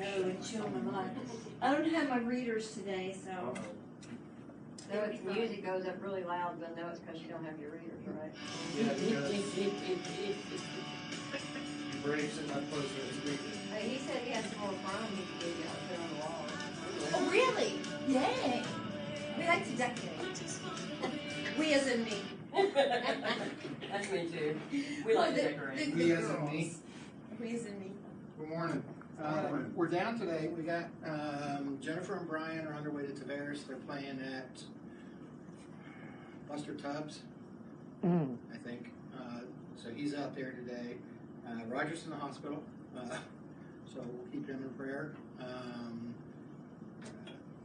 and chill my mind. I don't have my readers today, so. So if the music goes up really loud, they'll know it's because you don't have your readers, right? Yeah, because your brain's sitting up close to the speaker. Hey, he said he had some more chrome he could give you, I'll put on the wall. Oh, really? Yay! We like to decorate. We as in me. That's me too. We like to decorate. We as in me. We as in me. Good morning. We're down today. We got Jennifer and Brian are on their way to Tavares. They're playing at Buster Tubbs, I think. So he's out there today. Roger's in the hospital, so we'll keep him in prayer.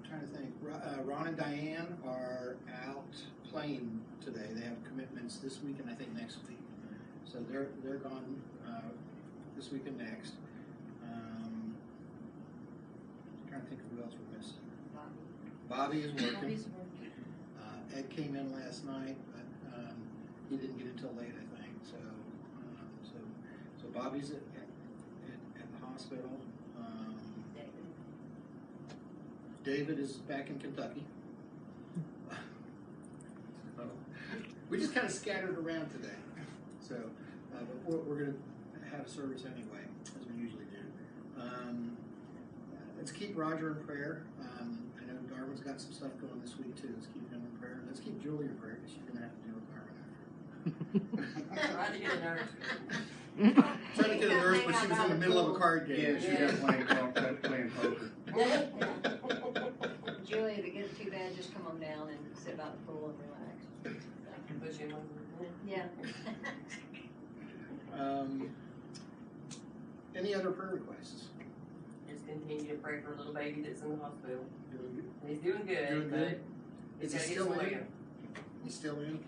Trying to think. Ron and Diane are out playing today. They have commitments this week and I think next week. So they're gone this week and next. Trying to think of who else we're missing. Bobby is working. Bobby's working. Ed came in last night, but he didn't get until late, I think. So Bobby's at the hospital. David is back in Kentucky. We just kind of scattered around today. So, but we're going to have a service anyway, as we usually do. Let's keep Roger in prayer. I know Darwin's got some stuff going this week too. Let's keep him in prayer. Let's keep Julie in prayer because she's going to have to deal with Darwin after. Trying to get a nurse. Trying to get a nurse, but she was in the middle of a card game. Yeah, she got playing poker. Julie, if it gets too bad, just come on down and sit by the pool and relax. Push him over. Yeah. Any other prayer requests? Just continue to pray for a little baby that's in the hospital. Doing good? He's doing good, Doing good? but Is he still in? He's still in?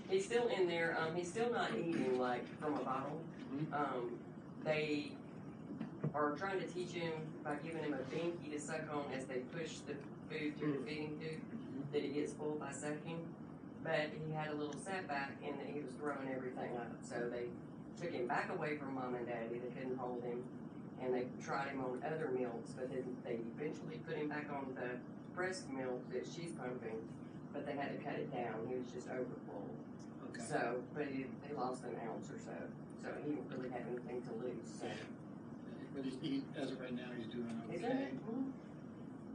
He's still in there. He's still not eating like from a bottle. They are trying to teach him by giving him a binky to suck on as they push the food through the feeding tube, that he gets full by sucking. But he had a little setback in that he was throwing everything up. So they took him back away from mom and daddy. They couldn't hold him. And they tried him on other milks, but then they eventually put him back on the breast milk that she's pumping. But they had to cut it down. He was just overfull. Okay. So, but they lost an ounce or so. So he didn't really have anything to lose. So. But as of right now, he's doing Is okay. it?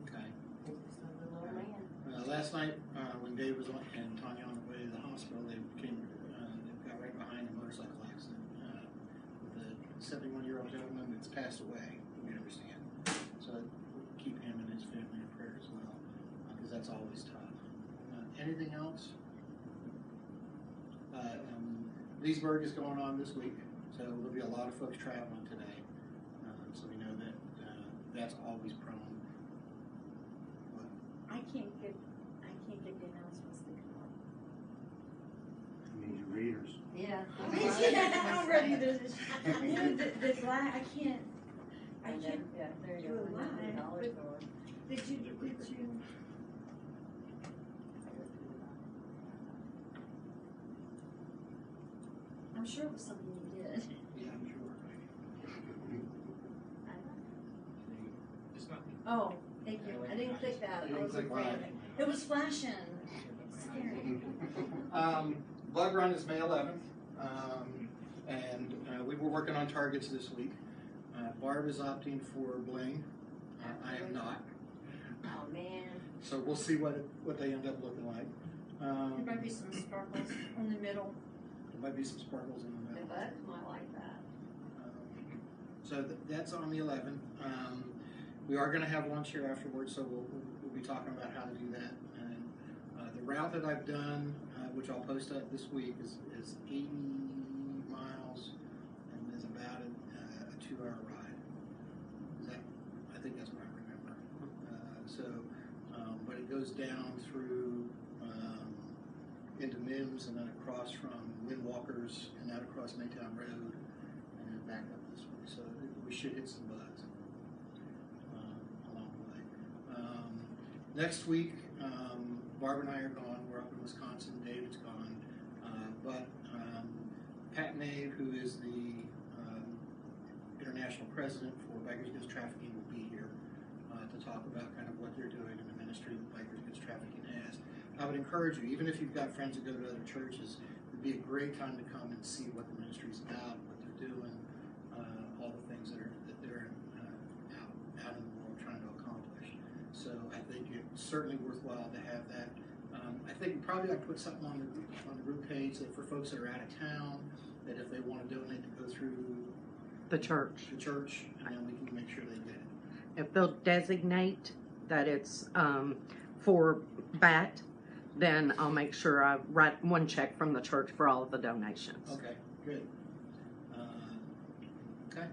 Okay. He's just a little old man. Last night, when Dave was on, and Tanya on the way to the hospital, they got right behind a motorcycle accident with a 71-year-old gentleman that's passed away, we understand. So we'll keep him and his family in prayer as well, because that's always tough. Anything else? Leesburg is going on this week, so there'll be a lot of folks traveling today. So we know that that's always prone. What? I can't get the announcements to come up. You need your readers. Yeah. Yeah, I'm ready to. This line, I can't. Yeah, there you do go. a line. $100 store. Did you? I'm sure it was something you did. Yeah, I'm sure. Oh, thank you. I didn't click that. You I didn't was click afraid. live. It was flashing. Scary. Blood run is May 11th, and we were working on targets this week. Barb is opting for bling. I am not. Oh, man. So we'll see what they end up looking like. There might be some sparkles in the middle. There might be some sparkles in the The middle. bugs might like that. So that's on the 11th. We are going to have lunch here afterwards, so we'll be talking about how to do that. And the route that I've done, which I'll post up this week, is 80 miles and is about a 2-hour ride. I think that's what I remember. But it goes down through into Mims and then across from Windwalkers and out across Maytown Road and then back up this way. So we should hit some bugs along the way. Next week, Barb and I are gone. We're up in Wisconsin. David's gone. But Pat Nave, who is the international president for Bikers Against Trafficking, will be here. to talk about kind of what they're doing in the ministry that Bikers Against Trafficking has. I would encourage you, even if you've got friends that go to other churches, it'd be a great time to come and see what the ministry's about, what they're doing, all the things that they're out in the world trying to accomplish. So I think it's certainly worthwhile to have that. I think probably I put something on the group page that for folks that are out of town, that if they want to donate, to go through The church. the church, and then we can make sure they get it. If they'll designate that it's for BAT, then I'll make sure I write one check from the church for all of the donations. Okay, good. Okay.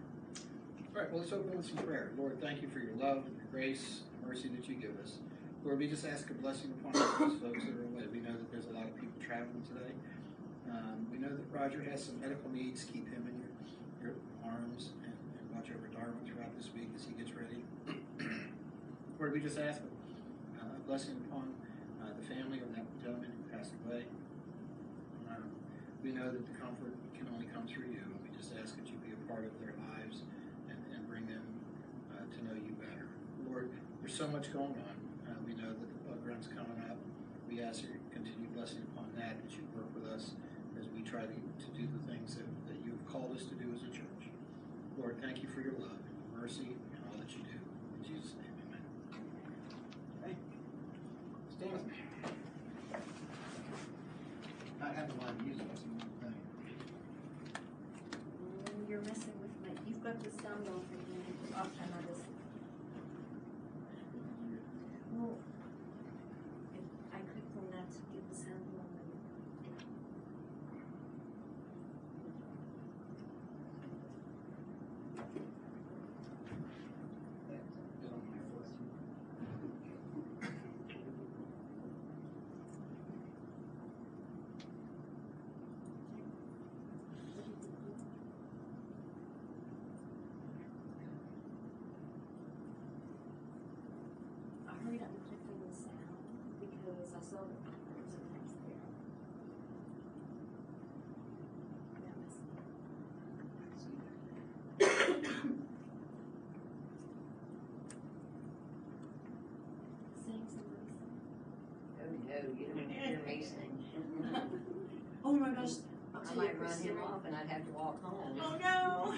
All right, well, let's open with some prayer. Lord, thank you for your love and your grace and mercy that you give us. Lord, we just ask a blessing upon all those folks that are away. We know that there's a lot of people traveling today. We know that Roger has some medical needs. Keep him in your arms and watch over Darwin throughout this week as he gets ready. Lord, we just ask a blessing upon the family of that gentleman who passed away. We know that the comfort can only come through you, and we just ask that you be a part of their lives and bring them to know you better. Lord, there's so much going on. We know that the bug run's coming up. We ask your continued blessing upon that you work with us as we try to do the things that you have called us to do as a church. Lord, thank you for your love and your mercy and all that you do. In Jesus' name, amen. Okay. Stand with me. I have a lot of music. You're messing with me. You've got the sound off and off and I just. Well, if I clicked on that to get the sound on. I hurried up and clicked on the sound because I saw that there was a text there. That was. Saying somebody. Oh no, you don't hear me sing. Oh my gosh. I'll I tell you, might run Priscilla. him off and I'd have to walk home. Oh no.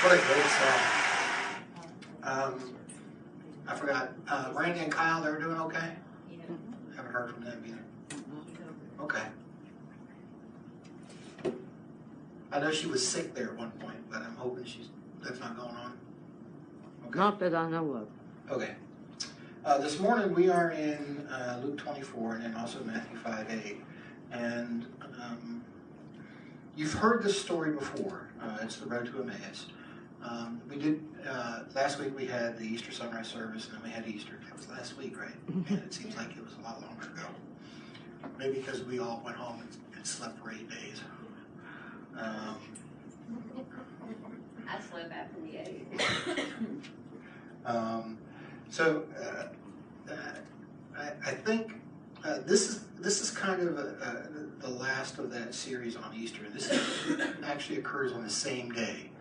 What a great song. I forgot, Randy and Kyle, they're doing okay? Yeah. Haven't heard from them either. Okay. I know she was sick there at one point, but I'm hoping that's not going on. Okay. Not that I know of. Okay. This morning we are in Luke 24 and then also Matthew 5:8. And you've heard this story before. It's the road to Emmaus. We did, last week we had the Easter sunrise service and then we had Easter. That was last week, right? And it seems like it was a lot longer ago. Maybe because we all went home and slept for 8 days. I slept after the 8. I think this is kind of the last of that series on Easter. This actually occurs on the same day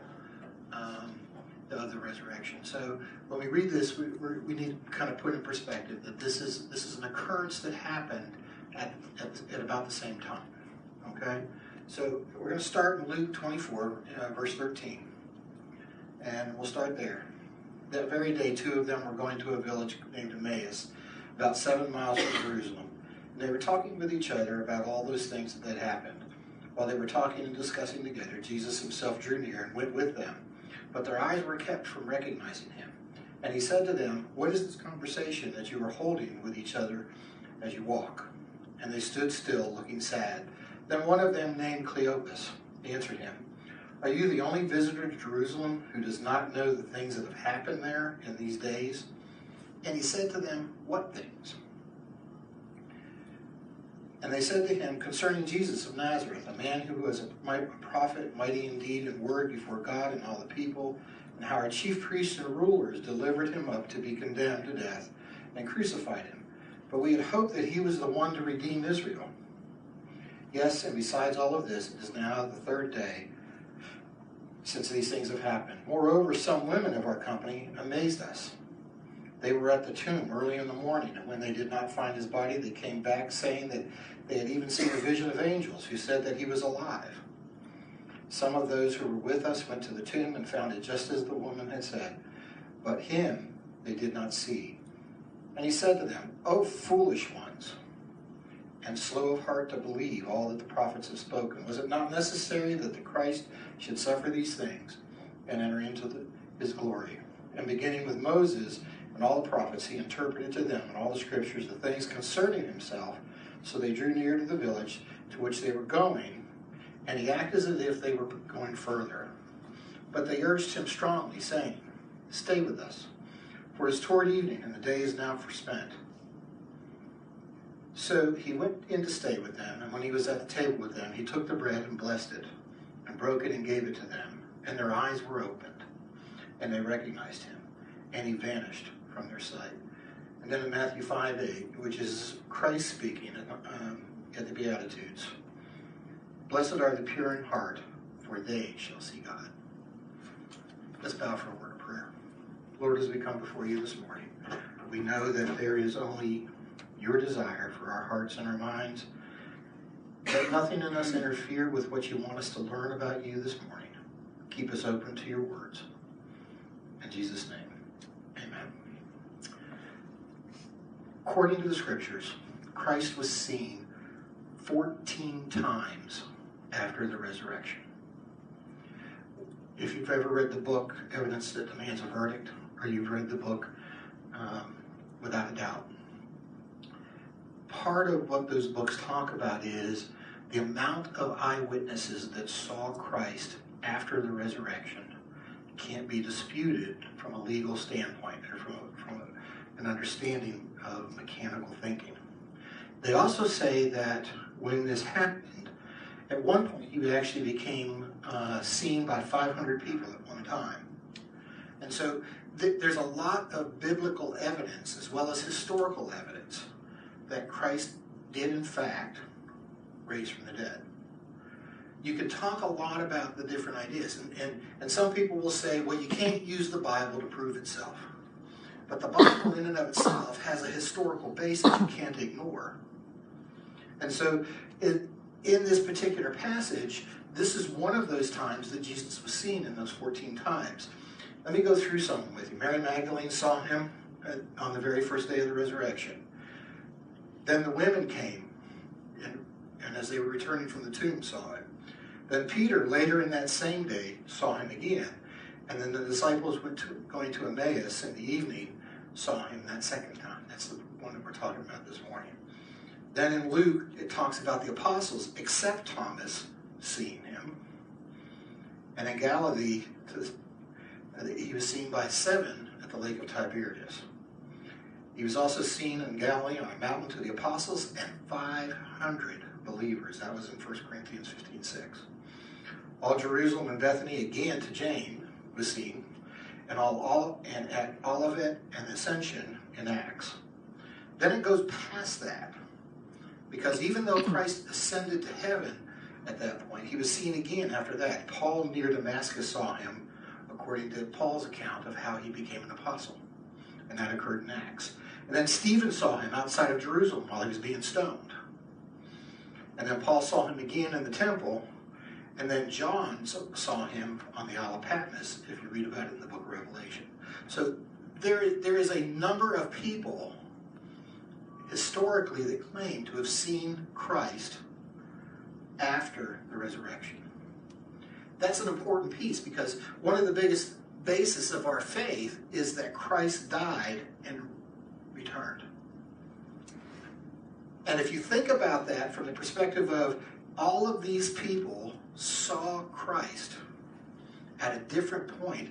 of the resurrection. So when we read this, we need to kind of put in perspective that this is an occurrence that happened at about the same time. Okay, so we're going to start in Luke 24, verse 13, and we'll start there. That very day, two of them were going to a village named Emmaus, about 7 miles from Jerusalem. And they were talking with each other about all those things that had happened. While they were talking and discussing together, Jesus himself drew near and went with them. But their eyes were kept from recognizing him. And he said to them, "What is this conversation that you are holding with each other as you walk?" And they stood still, looking sad. Then one of them, named Cleopas, answered him, "Are you the only visitor to Jerusalem who does not know the things that have happened there in these days?" And he said to them, "What things?" And they said to him, "Concerning Jesus of Nazareth, a man who was a prophet, mighty in deed and word before God and all the people, and how our chief priests and rulers delivered him up to be condemned to death and crucified him. But we had hoped that he was the one to redeem Israel. Yes, and besides all of this, it is now the third day since these things have happened. Moreover, some women of our company amazed us. They were at the tomb early in the morning, and when they did not find his body, they came back saying that they had even seen a vision of angels who said that he was alive. Some of those who were with us went to the tomb and found it just as the woman had said, but him they did not see. And he said to them, O foolish ones, and slow of heart to believe all that the prophets have spoken. Was it not necessary that the Christ should suffer these things and enter into his glory? And beginning with Moses and all the prophets, he interpreted to them in all the scriptures the things concerning himself. So they drew near to the village to which they were going, and he acted as if they were going further. But they urged him strongly, saying, Stay with us, for it is toward evening, and the day is now forspent. So he went in to stay with them, and when he was at the table with them, he took the bread and blessed it, and broke it and gave it to them. And their eyes were opened, and they recognized him, and he vanished from their sight. And then in Matthew 5:8, which is Christ speaking at the Beatitudes, Blessed are the pure in heart, for they shall see God. Let's bow for a word of prayer. Lord, as we come before you this morning, we know that there is only your desire for our hearts and our minds. Let nothing in us interfere with what you want us to learn about you this morning. Keep us open to your words. In Jesus' name, amen. According to the scriptures, Christ was seen 14 times after the resurrection. If you've ever read the book, Evidence That Demands a Verdict, or you've read the book Without a Doubt, part of what those books talk about is the amount of eyewitnesses that saw Christ after the resurrection can't be disputed from a legal standpoint or from an understanding of mechanical thinking. They also say that when this happened, at one point he actually became seen by 500 people at one time. And so there's a lot of biblical evidence as well as historical evidence that Christ did in fact raise from the dead. You can talk a lot about the different ideas, and some people will say, well, you can't use the Bible to prove itself. But the Bible in and of itself has a historical basis you can't ignore. And so in this particular passage, this is one of those times that Jesus was seen in those 14 times. Let me go through some with you. Mary Magdalene saw him on the very first day of the resurrection. Then the women came, and as they were returning from the tomb, saw him. Then Peter, later in that same day, saw him again. And then the disciples going to Emmaus in the evening saw him that second time. That's the one that we're talking about this morning. Then in Luke, it talks about the apostles, except Thomas, seeing him. And in Galilee, he was seen by 7 at the lake of Tiberias. He was also seen in Galilee on a mountain to the apostles and 500 believers. That was in 1 Corinthians 15:6. All Jerusalem and Bethany again to James was seen, and at Olivet and Ascension in Acts. Then it goes past that, because even though Christ ascended to heaven at that point, he was seen again after that. Paul near Damascus saw him, according to Paul's account of how he became an apostle, and that occurred in Acts. And then Stephen saw him outside of Jerusalem while he was being stoned. And then Paul saw him again in the temple. And then John saw him on the Isle of Patmos, if you read about it in the book of Revelation. So there is a number of people historically that claim to have seen Christ after the resurrection. That's an important piece, because one of the biggest basis of our faith is that Christ died and returned. And if you think about that from the perspective of all of these people saw Christ at a different point,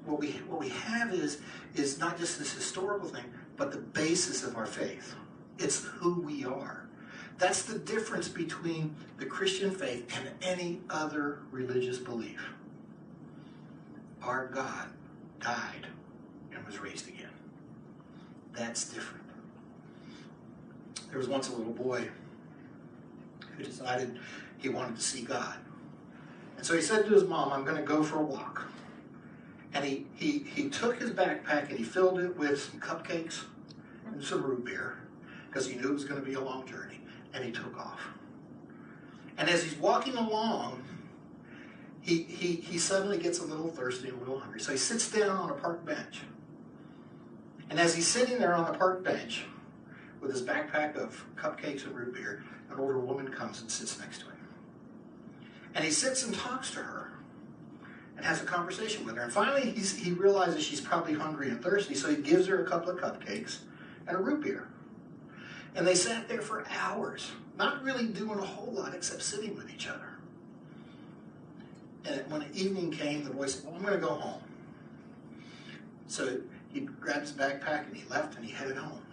what we have is not just this historical thing, but the basis of our faith. It's who we are. That's the difference between the Christian faith and any other religious belief. Our God died and was raised again. That's different. There was once a little boy who decided he wanted to see God. And so he said to his mom, "I'm going to go for a walk." And he took his backpack and he filled it with some cupcakes and some root beer, because he knew it was going to be a long journey, and he took off. And as he's walking along, he suddenly gets a little thirsty and a little hungry. So he sits down on a park bench. And as he's sitting there on the park bench with his backpack of cupcakes and root beer, an older woman comes and sits next to him. And he sits and talks to her and has a conversation with her. And finally, he realizes she's probably hungry and thirsty, so he gives her a couple of cupcakes and a root beer. And they sat there for hours, not really doing a whole lot except sitting with each other. And when evening came, the boy said, "Well, I'm going to go home." So he grabbed his backpack and he left and he headed home.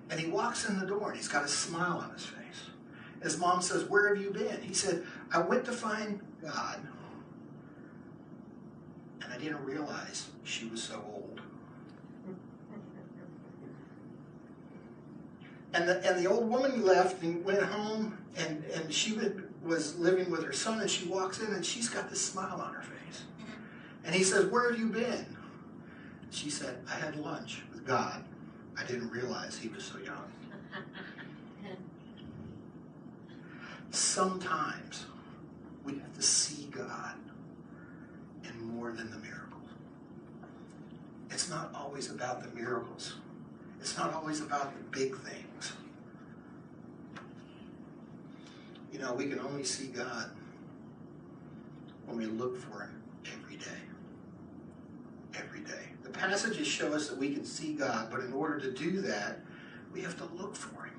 And he walks in the door and he's got a smile on his face. His mom says, "Where have you been?" He said, "I went to find God, and I didn't realize she was so old." And the old woman left and went home, and she was living with her son, and she walks in and she's got this smile on her face. And he says, "Where have you been?" She said, "I had lunch with God. I didn't realize he was so young." Sometimes we have to see God in more than the miracles. It's not always about the miracles. It's not always about the big things. You know, we can only see God when we look for him every day. Every day. The passages show us that we can see God, but in order to do that, we have to look for him.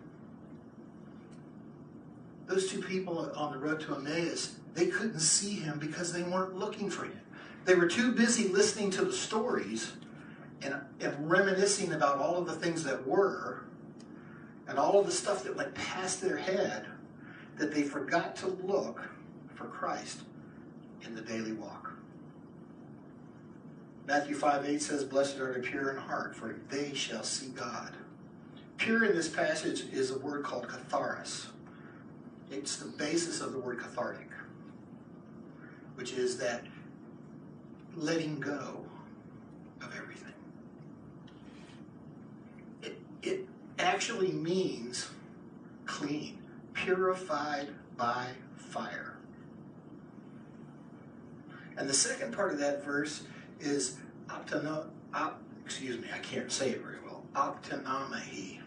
Those two people on the road to Emmaus, they couldn't see him because they weren't looking for him. They were too busy listening to the stories and reminiscing about all of the things that were and all of the stuff that went past their head, that they forgot to look for Christ in the daily walk. Matthew 5:8 says, "Blessed are the pure in heart, for they shall see God." Pure in this passage is a word called katharos. It's the basis of the word cathartic, which is that letting go of everything. It actually means clean, purified by fire. And the second part of that verse is I can't say it very well. Optanamahi,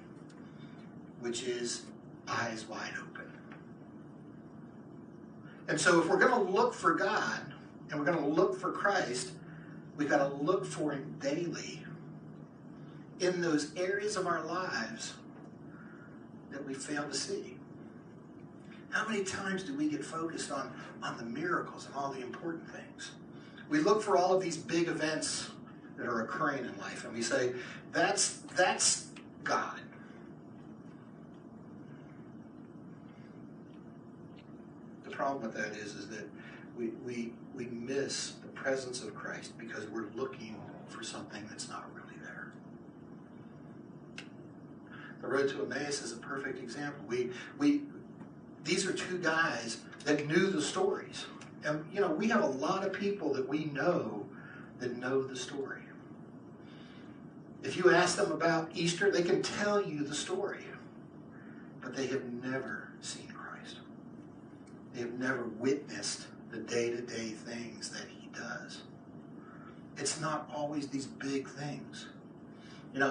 which is eyes wide open. And so if we're going to look for God and we're going to look for Christ, we've got to look for him daily in those areas of our lives that we fail to see. How many times do we get focused on the miracles and all the important things? We look for all of these big events that are occurring in life, and we say, that's God. The problem with that is that we miss the presence of Christ because we're looking for something that's not really there. The road to Emmaus is a perfect example. These are two guys that knew the stories. And, we have a lot of people that we know that know the story. If you ask them about Easter, they can tell you the story. But they have never seen Christ. They have never witnessed the day-to-day things that he does. It's not always these big things.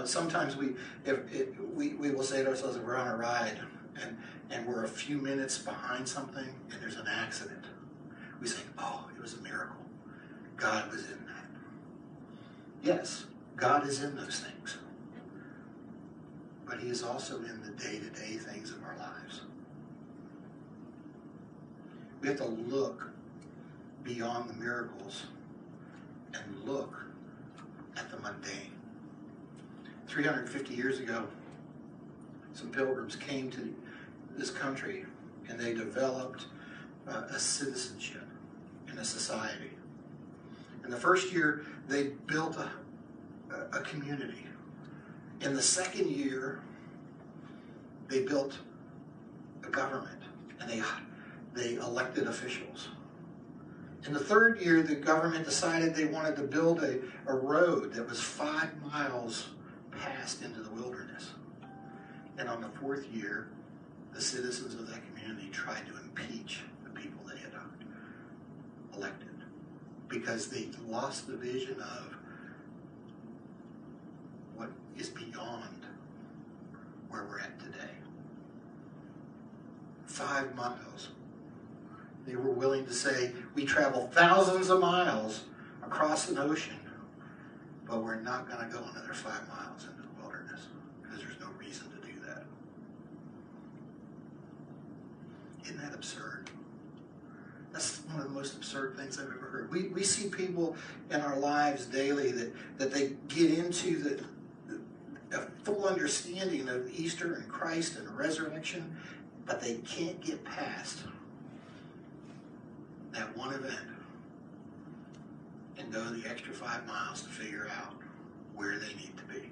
Sometimes we will say to ourselves, if we're on a ride and we're a few minutes behind something and there's an accident, we say, oh, it was a miracle. God was in that. Yes, God is in those things. But he is also in the day-to-day things of our lives. We have to look beyond the miracles and look at the mundane. 350 years ago, some pilgrims came to this country and they developed a citizenship in a society. In the first year, they built a community. In the second year, they built a government and they elected officials. In the third year, the government decided they wanted to build a road that was 5 miles past into the wilderness. And on the fourth year, the citizens of that community tried to impeach the people they had elected because they lost the vision of what is beyond where we're at today. 5 miles. They were willing to say, we travel thousands of miles across an ocean, but we're not going to go another 5 miles into the wilderness because there's no reason to do that. Isn't that absurd? That's one of the most absurd things I've ever heard. We see people in our lives daily that they get into a full understanding of Easter and Christ and resurrection, but they can't get past that one event and go the extra 5 miles to figure out where they need to be.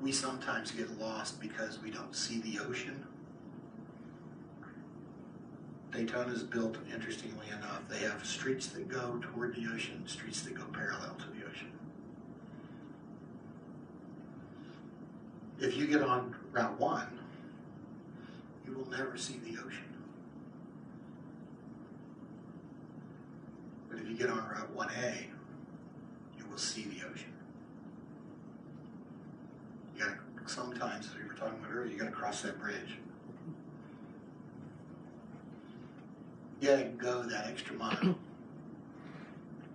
We sometimes get lost because we don't see the ocean. Daytona is built, interestingly enough. They have streets that go toward the ocean, streets that go parallel to the ocean. If you get on Route 1, you will never see the ocean. But if you get on Route 1A, you will see the ocean. Sometimes, as we were talking about earlier, you got to cross that bridge. You got to go that extra mile.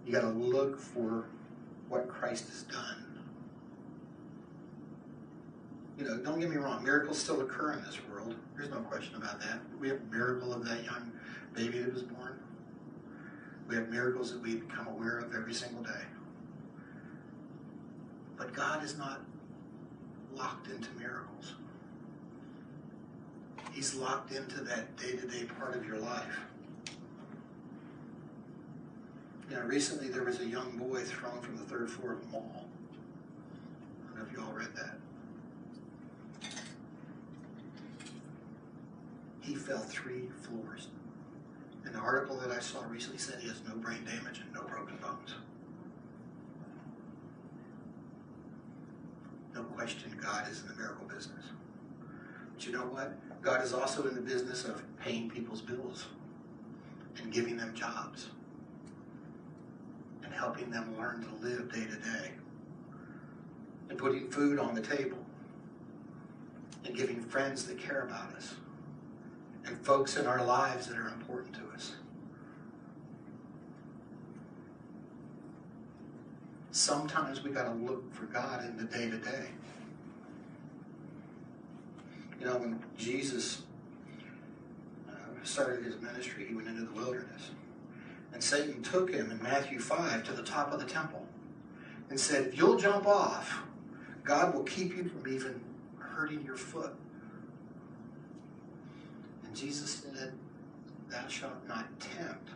You got to look for what Christ has done. Don't get me wrong, miracles still occur in this world. There's no question about that. We have a miracle of that young baby that was born. We have miracles that we become aware of every single day. But God is not locked into miracles. He's locked into that day-to-day part of your life. Recently there was a young boy thrown from the 3rd floor of a mall. I don't know if you all read that. He fell 3 floors. And the article that I saw recently said he has no brain damage and no broken bones. No question question, God is in the miracle business. But you know what? God is also in the business of paying people's bills and giving them jobs and helping them learn to live day to day and putting food on the table and giving friends that care about us and folks in our lives that are important to us. Sometimes we got to look for God in the day to day. You know, when Jesus started his ministry, he went into the wilderness. And Satan took him in Matthew 5 to the top of the temple and said, if you'll jump off, God will keep you from even hurting your foot. And Jesus said, thou shalt not tempt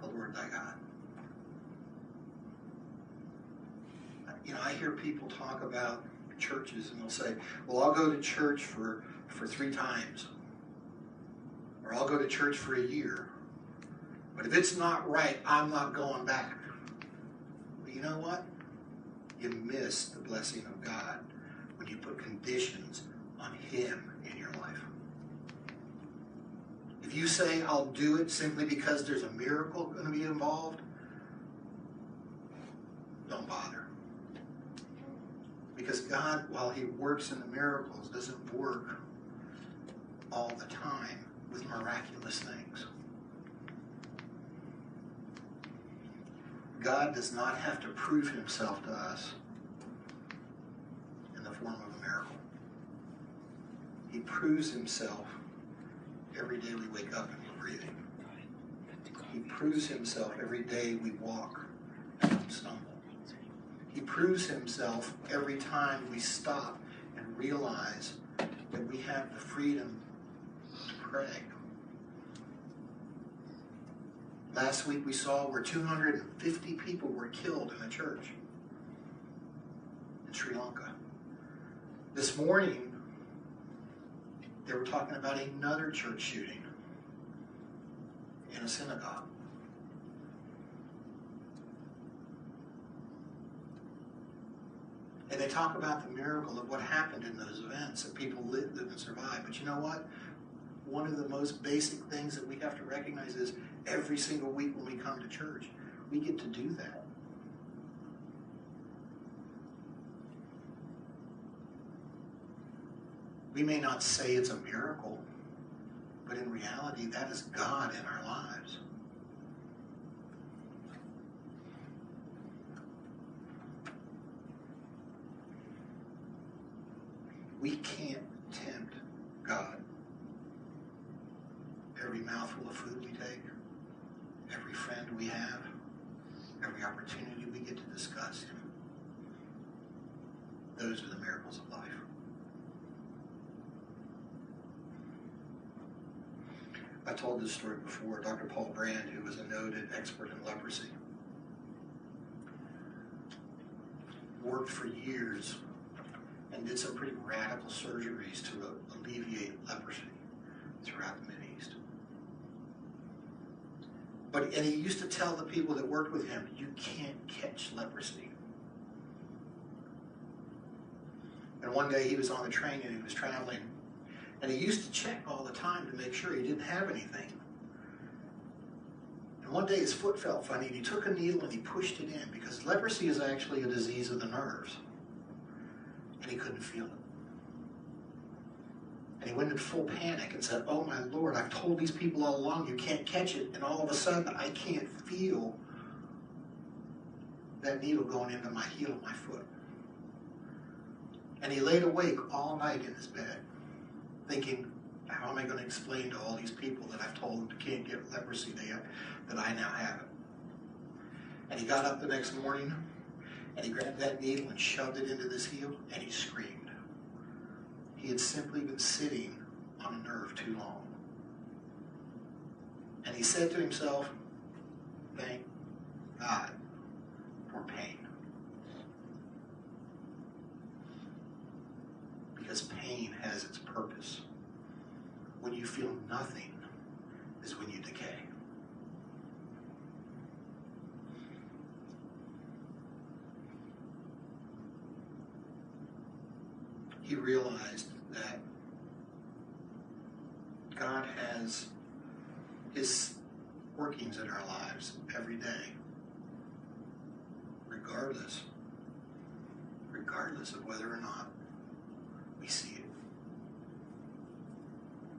the Lord thy God. You know, I hear people talk about churches and they'll say, well, I'll go to church for 3 times. Or I'll go to church for a year. But if it's not right, I'm not going back. Well, you know what? You miss the blessing of God when you put conditions on Him in your life. If you say, I'll do it simply because there's a miracle going to be involved, don't bother. Because God, while He works in the miracles, doesn't work all the time with miraculous things. God does not have to prove Himself to us in the form of a miracle. He proves Himself every day we wake up and we're breathing. He proves Himself every day we walk and don't stumble. He proves Himself every time we stop and realize that we have the freedom to pray. Last week we saw where 250 people were killed in a church in Sri Lanka. This morning, they were talking about another church shooting in a synagogue. And they talk about the miracle of what happened in those events, that people lived and survived. But you know what? One of the most basic things that we have to recognize is every single week when we come to church, we get to do that. We may not say it's a miracle, but in reality, that is God in our lives. We can't tempt God. Every mouthful of food we take, every friend we have, every opportunity we get to discuss Him. Those are the miracles of life. I told this story before. Dr. Paul Brand, who was a noted expert in leprosy, worked for years and did some pretty radical surgeries to alleviate leprosy throughout the Mideast. And he used to tell the people that worked with him, you can't catch leprosy. And one day he was on the train and he was traveling, and he used to check all the time to make sure he didn't have anything. And one day his foot felt funny, and he took a needle and he pushed it in, because leprosy is actually a disease of the nerves. And he couldn't feel it. And he went in full panic and said, oh my Lord, I've told these people all along you can't catch it, and all of a sudden I can't feel that needle going into my heel of my foot. And he laid awake all night in his bed, thinking, how am I going to explain to all these people that I've told them they can't get leprosy that I now have it? And he got up the next morning, and he grabbed that needle and shoved it into this heel, and he screamed. He had simply been sitting on a nerve too long. And he said to himself, thank God for pain. Because pain has its purpose. When you feel nothing is when you decay. realized that God has His workings in our lives every day, regardless of whether or not we see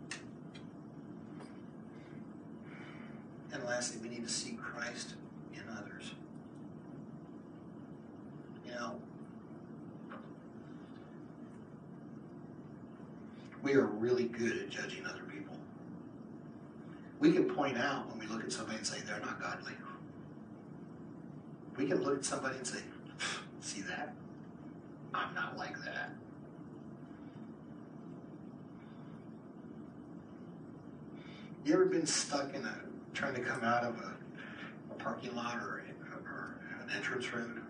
it. And lastly, we need to see Christ in others. You know, we are really good at judging other people. We can point out when we look at somebody and say they're not godly. We can look at somebody and say, see that? I'm not like that. You ever been stuck in trying to come out of a parking lot or an entrance road,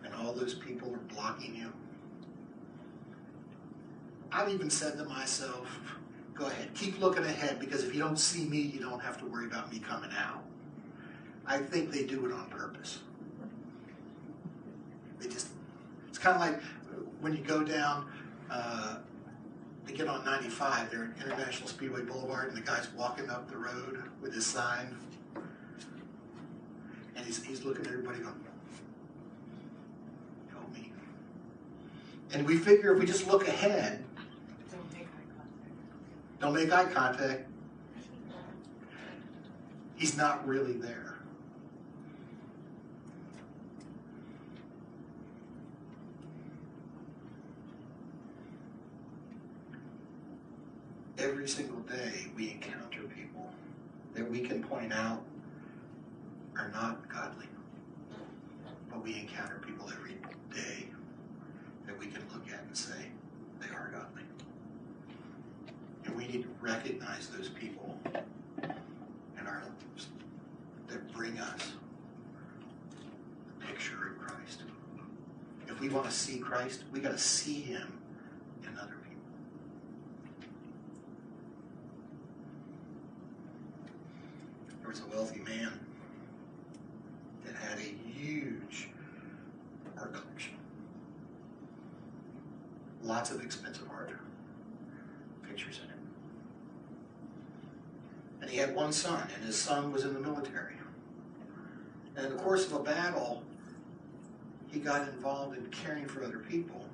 and all those people are blocking you? I've even said to myself, go ahead, keep looking ahead, because if you don't see me, you don't have to worry about me coming out. I think they do it on purpose. It's kind of like when you go down, to get on 95, they're at International Speedway Boulevard, and the guy's walking up the road with his sign, and he's looking at everybody going, help me. And we figure if we just look ahead, don't make eye contact, he's not really there. Every single day we encounter people that we can point out are not godly. But we encounter people every day that we can look at and say they are godly. And we need to recognize those people in our lives that bring us the picture of Christ. If we want to see Christ, we got to see Him in other people. There was a wealthy man that had a huge art collection. Lots of expensive art. Pictures in it. And he had one son, and his son was in the military. And in the course of a battle, he got involved in caring for other people.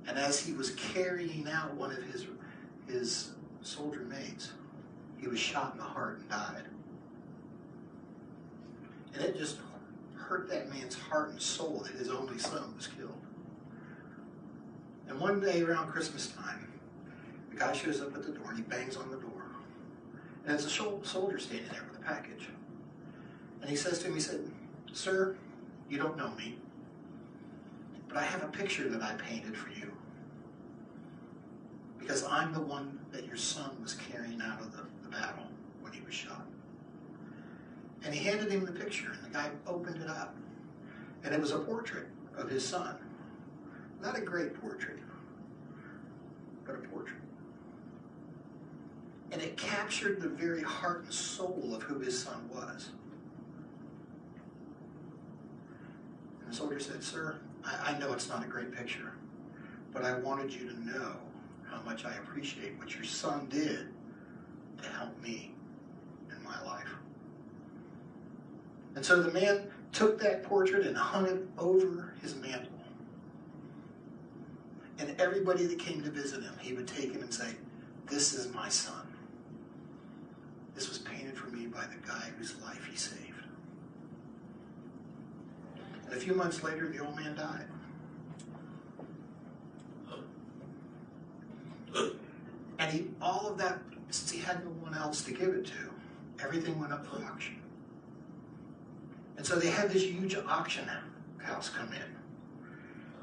And as he was carrying out one of his soldier mates, he was shot in the heart and died. And it just hurt that man's heart and soul that his only son was killed. And one day around Christmas time, the guy shows up at the door and he bangs on the door. And it's a soldier standing there with a package. And he says to him, he said, "Sir, you don't know me, but I have a picture that I painted for you. Because I'm the one that your son was carrying out of the battle when he was shot." And he handed him the picture, and the guy opened it up. And it was a portrait of his son. Not a great portrait, but a portrait. And it captured the very heart and soul of who his son was. And the soldier said, "Sir, I know it's not a great picture, but I wanted you to know how much I appreciate what your son did to help me in my life." And so the man took that portrait and hung it over his mantle. And everybody that came to visit him, he would take him and say, "This is my son. This was painted for me by the guy whose life he saved." And a few months later, the old man died. And all of that, since he had no one else to give it to, everything went up for auction. And so they had this huge auction house come in.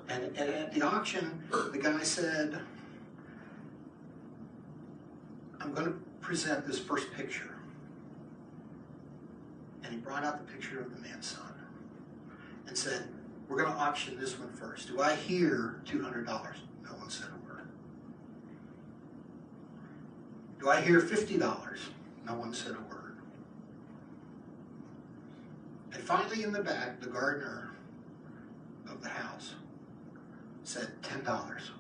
And at the auction, the guy said, "I'm going to present this first picture." And he brought out the picture of the man's son and said, "We're going to auction this one first. Do I hear $200? No one said a word. Do I hear $50? No one said a word. And finally in the back, the gardener of the house said $10.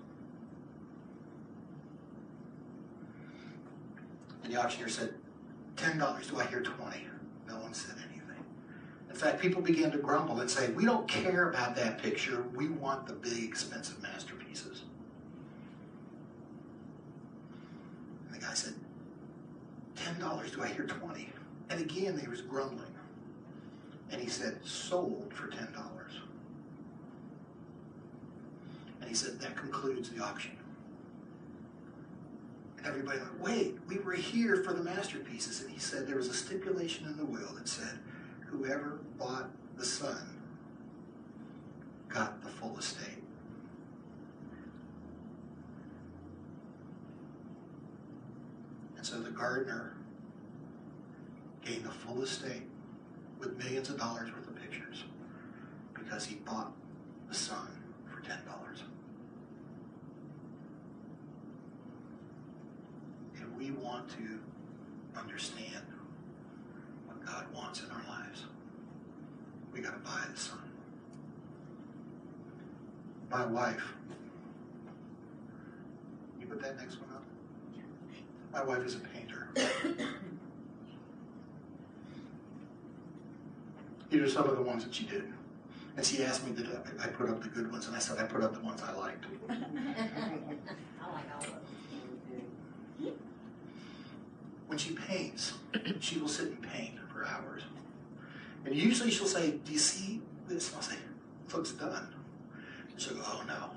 And the auctioneer said, $10. Do I hear 20? No one said anything. In fact, people began to grumble and say, we don't care about that picture. We want the big, expensive masterpieces. And the guy said, $10. Do I hear 20? And again, there was grumbling. And he said, sold for $10. And he said, that concludes the auction. And everybody went, wait, we were here for the masterpieces. And he said there was a stipulation in the will that said, whoever bought the son got the full estate. And so the gardener gained the full estate with millions of dollars worth of pictures because he bought the son for $10. If we want to understand what God wants in our lives, we got to buy the son. My wife, you put that next one up? My wife is a painter. These are some of the ones that she did. And she asked me, did I put up the good ones? And I said, I put up the ones I liked. I like all of them. When she paints, she will sit and paint for hours. And usually she'll say, do you see this? And I'll say, it looks done. And she'll go, oh no.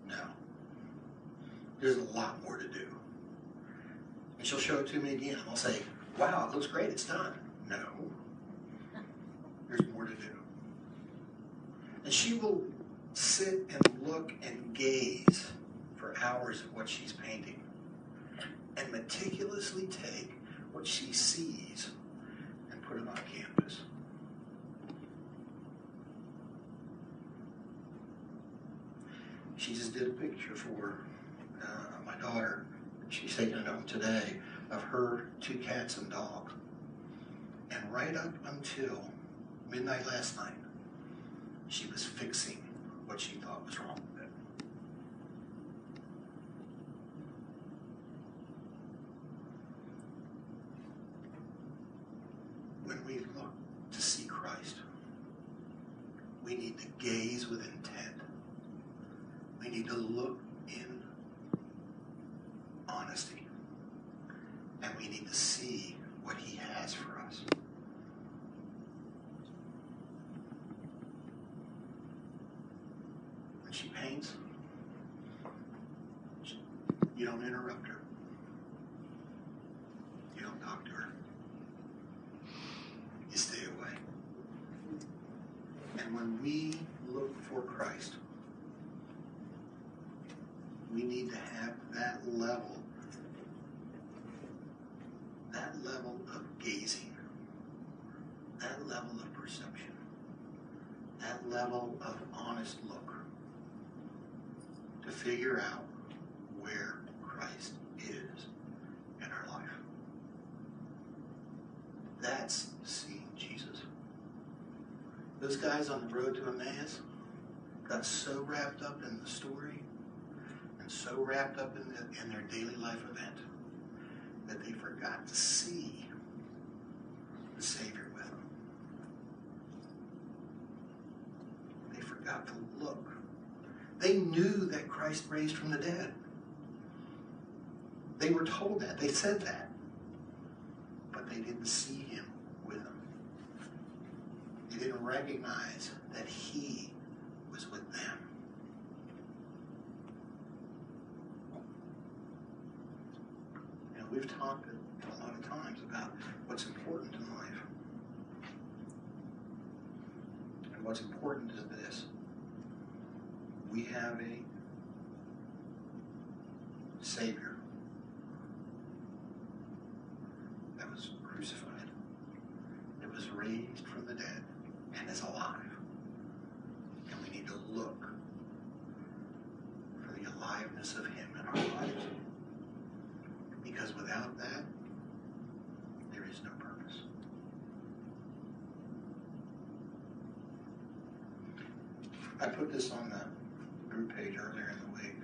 No. There's a lot more to do. And she'll show it to me again. And I'll say, wow, it looks great, it's done. No. There's more to do. And she will sit and look and gaze for hours at what she's painting and meticulously take what she sees and put it on canvas. She just did a picture for my daughter. She's taking it home today of her 2 cats and dog. And right up until midnight last night, she was fixing what she thought was wrong with it. When we look to see Christ, we need to gaze with intent. We need to look in honesty. And we need to see what He has for us. When she paints, you don't interrupt her. You don't talk to her. You stay away. And when we look for Christ, we need to have that level of gazing, that level of perception, that level of honest look to figure out where Christ is in our life. That's seeing Jesus. Those guys on the road to Emmaus got so wrapped up in the story and so wrapped up in their daily life event that they forgot to see the Savior with them. They forgot to look. They knew that Christ raised from the dead. They were told that. They said that. But they didn't see Him with them. They didn't recognize that He was with them. We've talked a lot of times about what's important in life. And what's important is this. We have a Savior that was crucified, that was raised from the dead, and is alive. And we need to look for the aliveness of Him in our lives. Because without that, there is no purpose. I put this on the group page earlier in the week.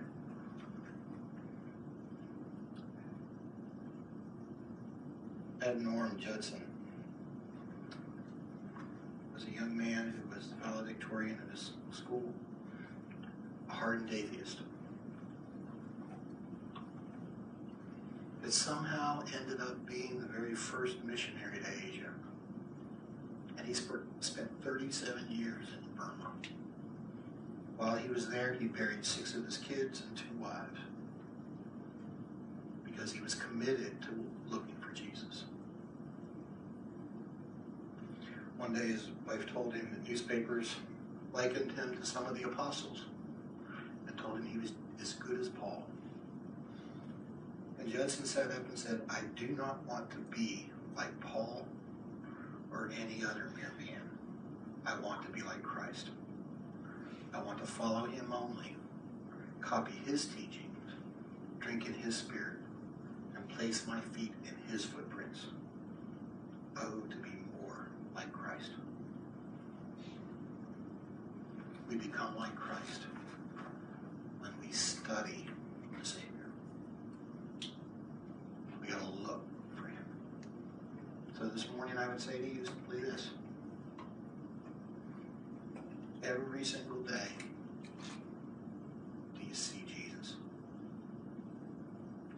had Norm Judson. Was a young man who was the valedictorian of his school, a hardened atheist. That somehow ended up being the very first missionary to Asia. And he spent 37 years in Burma. While he was there, he buried 6 of his kids and 2 wives because he was committed to looking for Jesus. One day his wife told him that newspapers likened him to some of the apostles and told him he was as good as Paul. And Judson sat up and said, I do not want to be like Paul or any other mere man. I want to be like Christ. I want to follow him only, copy his teachings, drink in his spirit, and place my feet in his footprints. Oh, to be more like Christ. We become like Christ when we study the Savior. We gotta look for him. So this morning I would say to you simply this. Every single day, do you see Jesus?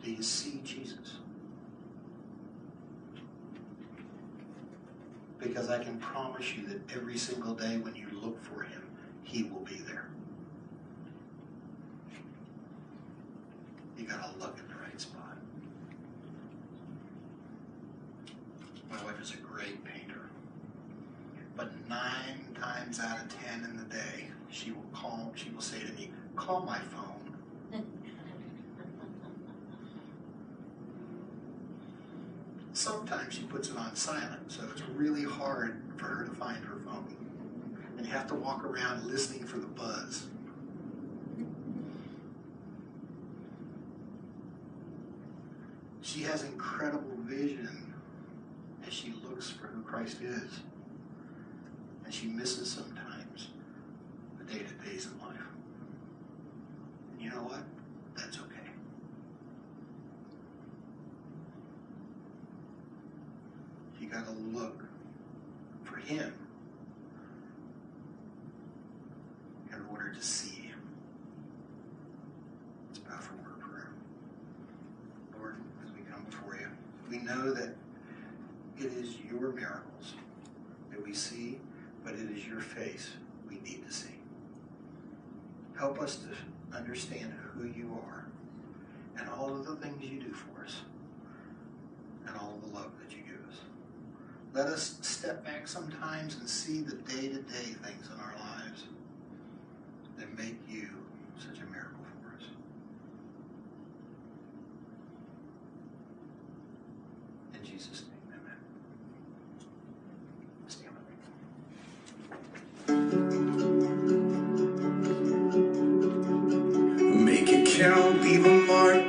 Do you see Jesus? Because I can promise you that every single day when you look for him, he will be there. You gotta look in the right spot. My wife is a great painter. But 9 times out of 10 in the day, she will say to me, call my phone. Sometimes she puts it on silent, so it's really hard for her to find her phone. And you have to walk around listening for the buzz. She has incredible vision as she looks for who Christ is. And she misses sometimes the day-to-days in life. And you know what? That's okay. You gotta look for him in order to see him. Let's bow for word of prayer. Lord, as we come before you, we know that it is your miracles that we see, but it is your face we need to see. Help us to understand who you are and all of the things you do for us and all of the love that you give us. Let us step back sometimes and see the day-to-day things in our lives that make you such a miracle for us. In Jesus' name, amen. Stand with me. Make it count, leave a mark.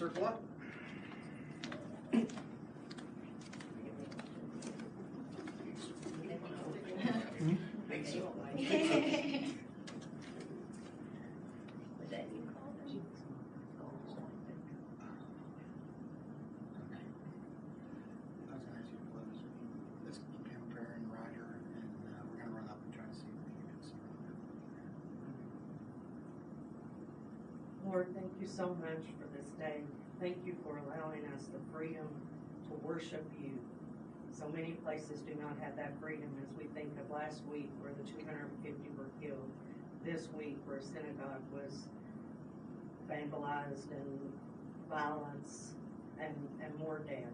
Circle up. I was gonna ask you to blow this Kim, Perry, and Roger, and we're gonna run up and try to see if we can get some. Lord, thank you so much for this day. Thank you for allowing us the freedom to worship you. So many places do not have that freedom, as we think of last week where the 250 were killed, this week where a synagogue was vandalized and violence and more dead.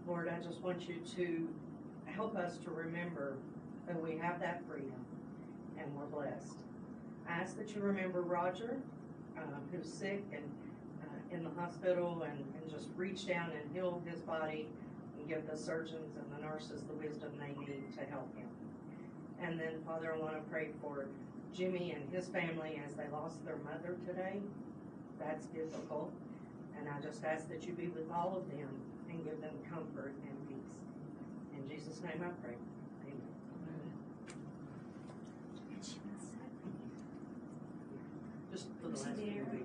Lord, I just want you to help us to remember that we have that freedom and we're blessed. I ask that you remember Roger, who's sick and in the hospital, and just reach down and heal his body and give the surgeons and the nurses the wisdom they need to help him. And then, Father, I want to pray for Jimmy and his family as they lost their mother today. That's difficult. And I just ask that you be with all of them and give them comfort and peace. In Jesus' name I pray. Amen. Just for the last few weeks.